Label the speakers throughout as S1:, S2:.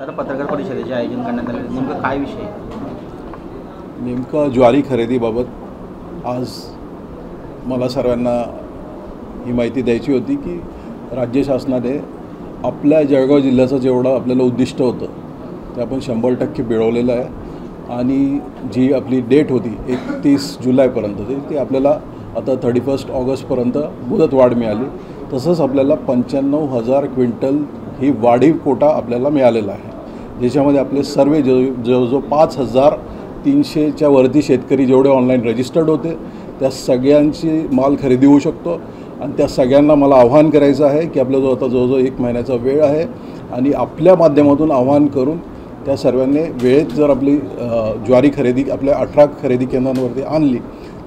S1: तर पत्रकार परिषदेचे आयोजन करण्यात आले, नेमकं काय विषय?
S2: नेमकं ज्वारी खरेदीबाबत आज मला सर्वांना ही माहिती द्यायची होती की राज्य शासनाने आपल्या जळगाव जिल्ह्याचं जेवढं आपल्याला उद्दिष्ट होतं ते आपण 100% मिळवलेलं आहे आणि जी आपली डेट होती 31 जुलैपर्यंतची ती आपल्याला आता 31 ऑगस्टपर्यंत मुदतवाढ मिळाली. तसंच आपल्याला 95,000 क्विंटल ही वाढीव कोटा आपल्याला मिळालेला आहे, ज्याच्यामध्ये आपले सर्व जो 5,300च्या वरती शेतकरी जेवढे ऑनलाईन रजिस्टर्ड होते त्या सगळ्यांची माल खरेदी होऊ शकतो. आणि त्या सगळ्यांना मला आव्हान करायचं आहे की आपला जो आता जवळजवळ 1 महिन्याचा वेळ आहे आणि आपल्या माध्यमातून आव्हान करून त्या सर्वांनी वेळेत जर आपली ज्वारी खरेदी आपल्या 18 खरेदी केंद्रांवरती आणली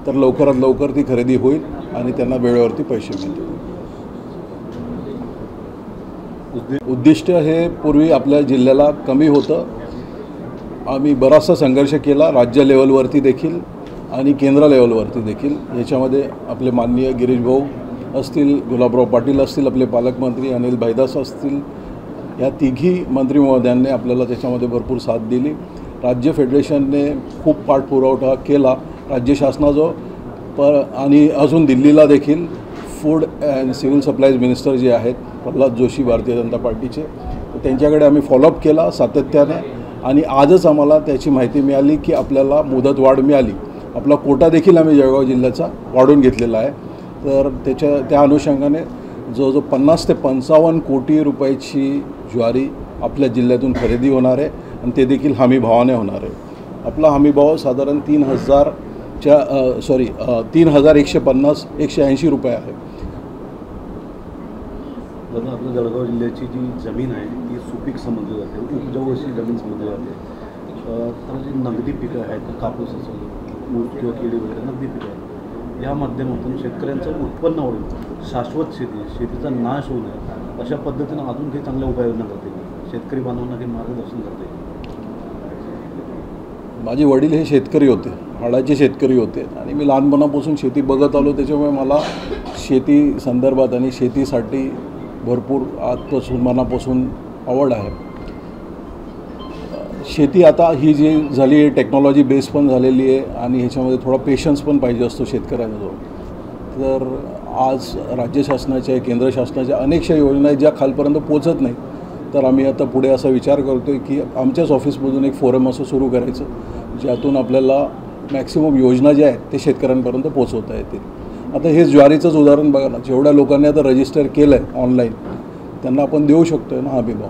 S2: तर लवकरात लवकर ती खरेदी होईल आणि त्यांना वेळेवरती पैसे मिळतील. उद्दिष्ट हे पूर्वी आपल्या जिल्ह्याला कमी होतं. आम्ही बराचसा संघर्ष केला राज्य लेवलवरती देखील आणि केंद्र लेवलवरती देखील. याच्यामध्ये आपले माननीय गिरीश भाऊ असतील, गुलाबराव पाटील असतील, आपले पालकमंत्री अनिल भाईदास असतील, या तिघी मंत्री महोदयांनी आपल्याला त्याच्यामध्ये भरपूर साथ दिली. राज्य फेडरेशनने खूप पाठपुरावा केला राज्य शासनाचा आणि अजून दिल्लीला देखील food and civil supplies minister जे आहेत प्रल्हाद जोशी भारतीय जनता पार्टीचे, तर त्यांच्याकडे आम्ही फॉलोअप केला सातत्याने आणि आजच आम्हाला त्याची माहिती मिळाली की आपल्याला मुदतवाढ मिळाली. आपला कोटा देखील आम्ही जळगाव जिल्ह्याचा वाढवून घेतलेला आहे. तर त्या अनुषंगाने जवळजवळ 50 ते 55 कोटी रुपयाची ज्वारी आपल्या जिल्ह्यातून खरेदी होणार आहे आणि ते देखील हमी भावाने होणार आहे. आपला हमी भाव साधारण 3,150-180 रुपये आहे.
S3: दादा, आपल्या जळगाव जिल्ह्याची जी जमीन आहे ती सुपीक समजली जाते, उपजाऊ अशी जमीन समजली जाते. तर जी नगदी पिकं आहेत, कापूस असेल, ऊस किंवा केळी वगैरे नगदी पिकं आहेत, या माध्यमातून शेतकऱ्यांचं उत्पन्न वाढून शाश्वत शेतीचा नाश होऊ नये अशा पद्धतीनं अजून काही चांगल्या उपाययोजना करते, शेतकरी बांधवांना काही मार्गदर्शन करते.
S2: माझे वडील हे शेतकरी होते, हाडाचे शेतकरी होते आणि मी लहानपणापासून शेती बघत आलो. त्याच्यामुळे मला शेती संदर्भात आणि शेतीसाठी भरपूर आजपासून मनापासून आवड आहे. शेती आता ही जी झाली आहे टेक्नॉलॉजी बेस पण झालेली आहे आणि ह्याच्यामध्ये थोडा पेशन्स पण पाहिजे असतो शेतकऱ्यांजवळ. तर आज राज्य शासनाच्या केंद्र शासनाच्या अनेकशा योजना आहेत ज्या खालपर्यंत पोचत नाही. तर आम्ही आता पुढे असा विचार करतो आहे की आमच्याच ऑफिसमधून एक फोरम असं सुरू करायचं ज्यातून आपल्याला मॅक्सिमम योजना ज्या आहेत ते शेतकऱ्यांपर्यंत पोचवता येतील. आता हे ज्वारीचंच उदाहरण बघा ना, जेवढ्या लोकांनी आता रजिस्टर केलं आहे ऑनलाईन त्यांना आपण देऊ शकतो ना हमी भाव.